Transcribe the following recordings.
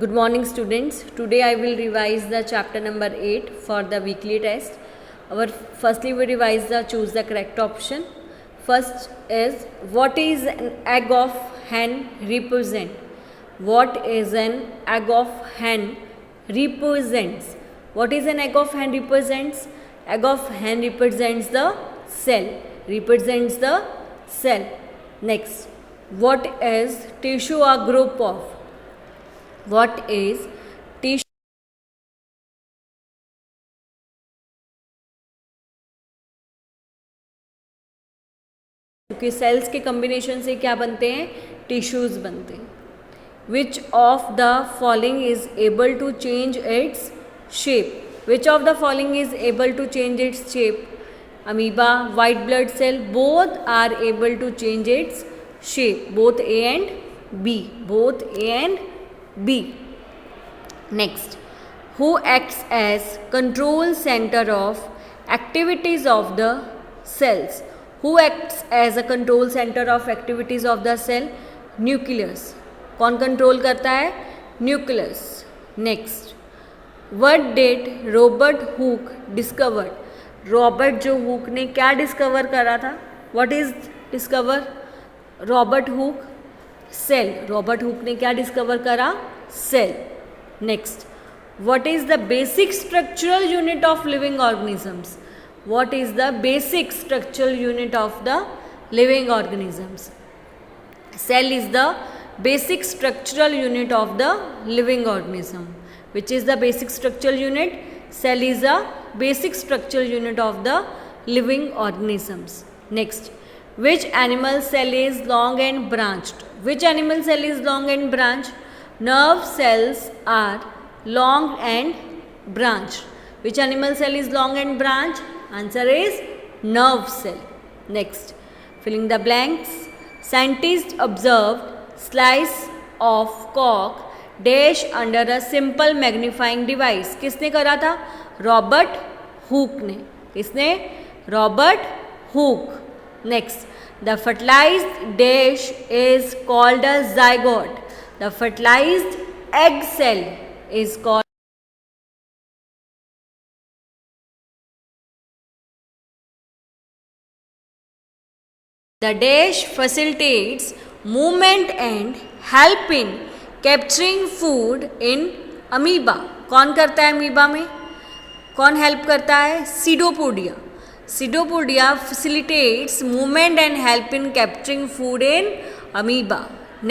Good morning students. Today I will revise the chapter number 8 for the weekly test. Firstly we revise the choose the correct option. First is what is an egg of hen represent? What is an egg of hen represents? What is an egg of hen represents? Egg of hen represents the cell. Represents the cell. Next, what is tissue a group of? What is tissue? क्योंकि cells के combination से क्या बनते हैं? Tissues बनते हैं. Which of the following is able to change its shape? Which of the following is able to change its shape? Amoeba, white blood cell, both are able to change its shape. Both A and B. Both A and B. Next, who acts as control center of activities of the cells? Who acts as a control center of activities of the cell? Nucleus. कौन control करता है? Nucleus. Next, what did Robert Hooke discovered? Robert जो Hooke ने क्या discover करा था? What is discover? Robert Hooke cell. Robert Hooke ने क्या डिस्कवर करा? Cell. Next, what is the basic structural unit of living organisms? What is the basic structural unit of the living organisms? Cell is the basic structural unit of the living organism. Which is the basic structural unit? Cell is the basic structural unit of the living organisms. Next, which animal cell is long and branched? Which animal cell is long and branched? Nerve cells are long and branched. Which animal cell is long and branched? Answer is nerve cell. Next, filling the blanks. Scientists observed slice of cork dash under a simple magnifying device. किसने करा था? Robert Hooke ने. किसने? Robert Hooke. Next, the fertilized dash is called a zygote. The fertilized egg cell is called the dash facilitates movement and help in capturing food in amoeba. कौन करता है amoeba में? कौन help करता है? Pseudopodia. Pseudopodia facilitates movement and help in capturing food in amoeba.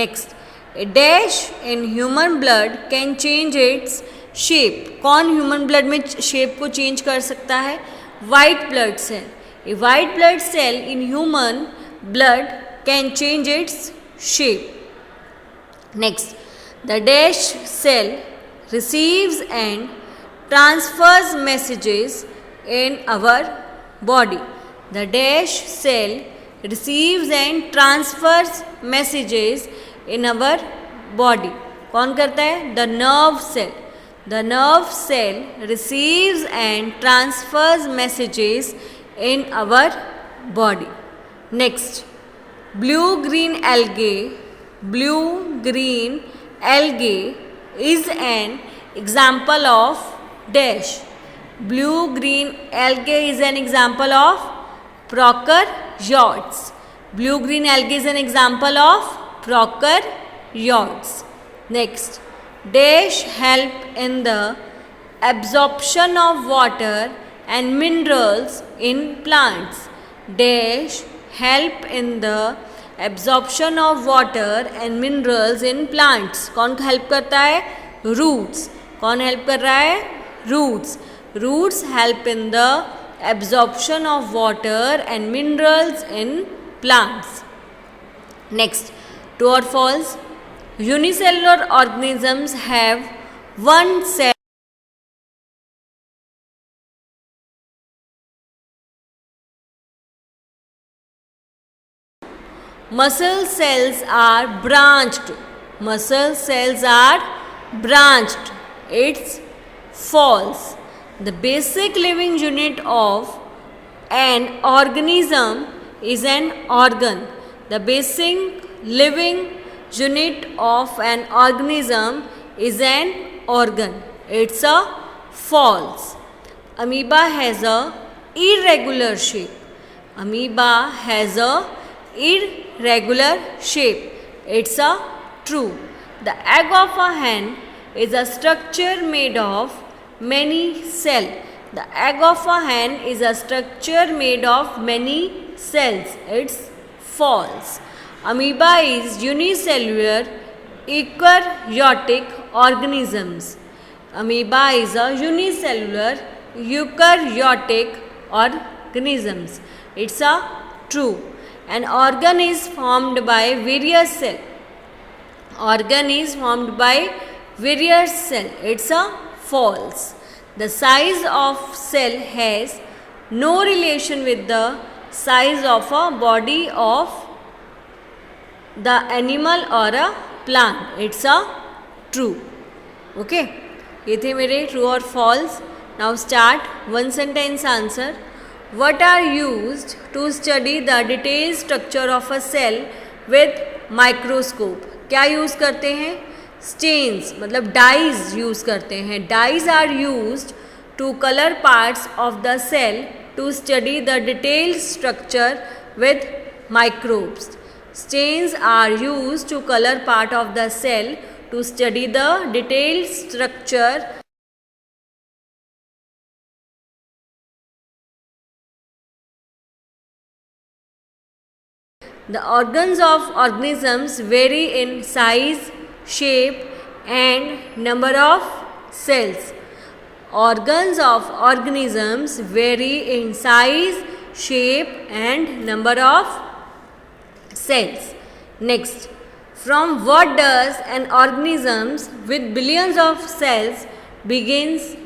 Next, a dash in human blood can change its shape. कौन human blood में shape को change कर सकता है? White blood cell. A white blood cell in human blood can change its shape. Next, the dash cell receives and transfers messages in our body. The dash cell receives and transfers messages in our body. कौन करता है? The nerve cell. The nerve cell receives and transfers messages in our body. Next, blue-green algae. Blue-green algae is an example of dash. Blue-green algae is an example of prokaryotes. Blue-green algae is an example of prokaryotes. Next, dash help in the absorption of water and minerals in plants. Dash help in the absorption of water and minerals in plants. कौन help करता है? Roots. कौन help कर रहा है? Roots. Roots help in the absorption of water and minerals in plants. Next, true or false? Unicellular organisms have one cell. Muscle cells are branched. Muscle cells are branched. It's false. The basic living unit of an organism is an organ. The basic living unit of an organism is an organ. It's a false. Amoeba has a irregular shape. Amoeba has a irregular shape. It's a true. The egg of a hen is a structure made of many cells. The egg of a hen is a structure made of many cells. It's false. Amoeba is unicellular eukaryotic organisms. Amoeba is a unicellular eukaryotic organisms. It's a true. An organ is formed by various cells. Organ is formed by various cells. It's a false. The size of cell has no relation with the size of a body of the animal or a plant. It's a true. Okay, ये थे मेरे true और false. Now start one sentence answer. What are used to study the detailed structure of a cell with microscope? क्या use करते हैं? Stains मतलब dyes use करते हैं. Dyes are used to colour parts of the cell to study the detailed structure with microbes. Stains are used to colour part of the cell to study the detailed structure. The organs of organisms vary in size, shape and number of cells. Organs of organisms vary in size, shape and number of cells. Next, from what does an organism with billions of cells begins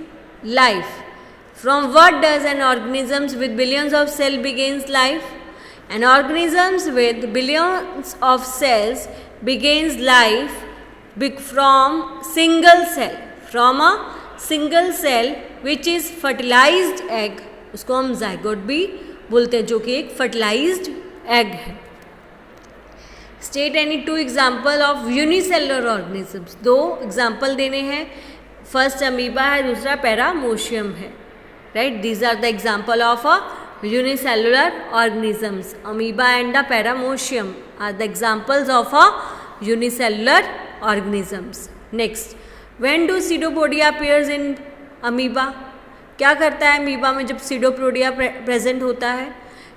life? From what does an organism with billions of cells begins life? An organism with billions of cells begins life from single cell. From a single cell which is fertilized egg. उसको हम zygote भी बोलते हैं जो कि एक fertilized egg है. State any two example of unicellular organisms. दो example देने हैं. First amoeba है, दूसरा paramecium है. Right? These are the example of a unicellular organisms. Amoeba and the paramecium are the examples of a unicellular organisms. Next, when do pseudopodia appears in amoeba? क्या करता है amoeba में जब pseudopodia present होता है?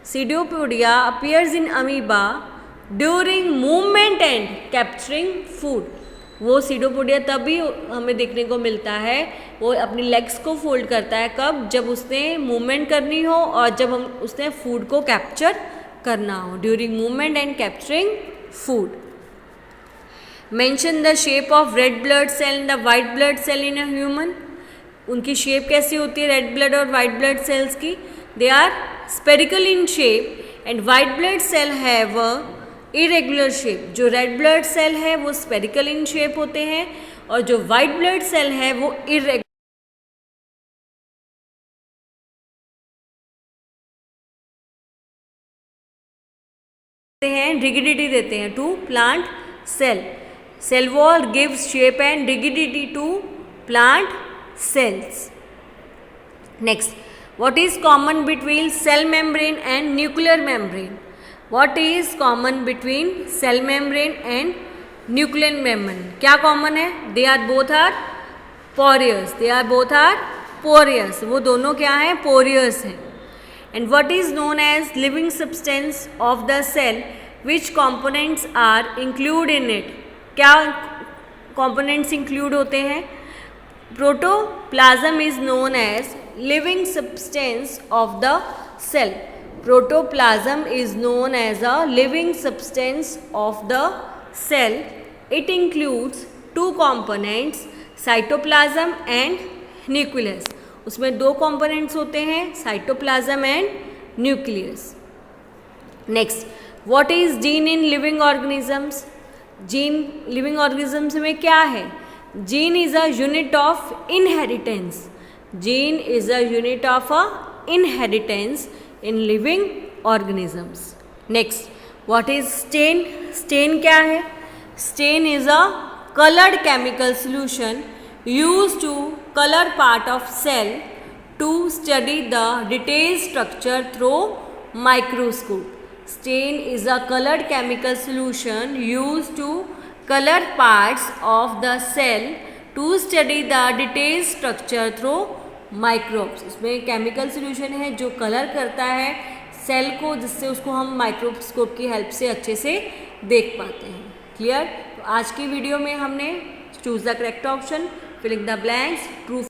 Pseudopodia appears in amoeba during movement and capturing food. वो pseudopodia तभी हमें देखने को मिलता है, वो अपनी लेग्स को फोल्ड करता है कब? जब उसने मूवमेंट करनी हो और जब हम उसने फूड को कैप्चर करना हो. During movement and capturing food. Mention the shape of red blood cell and the white blood cell in a human. उनकी शेप कैसी होती है रेड ब्लड और वाइट ब्लड सेल्स की? They are spherical in shape and white blood cell have a irregular shape. जो red blood cell है वो spherical in shape होते हैं और जो वाइट ब्लड सेल है वो इरेगुलर हैं, रिगिडिटी देते हैं to plant cell. Cell wall gives shape and rigidity to plant cells. Next, what is common between cell membrane and nuclear membrane? What is common between cell membrane and nuclear membrane? क्या common है? They are both are porous. They are both are porous. वो दोनों क्या हैं? Porous हैं. And what is known as living substance of the cell? Which components are included in it? क्या components include होते हैं? Protoplasm is known as living substance of the cell. Protoplasm is known as a living substance of the cell. It includes two components, cytoplasm and nucleus. उसमें दो components होते हैं, cytoplasm and nucleus. Next, what is gene in living organisms? Gene living organisms में क्या है? Gene is a unit of inheritance. Gene is a unit of a inheritance in living organisms. Next, what is stain? Stain क्या है? Stain is a colored chemical solution used to color part of cell to study the detailed structure through microscope. Stain is a colored chemical solution used to color parts of the cell to study the detailed structure through microbes. इसमें chemical solution है जो colour करता है cell को, जिससे उसको हम microscope की हेल्प से अच्छे से देख पाते हैं. क्लियर? तो आज की वीडियो में हमने choose the correct option, filling the blanks, true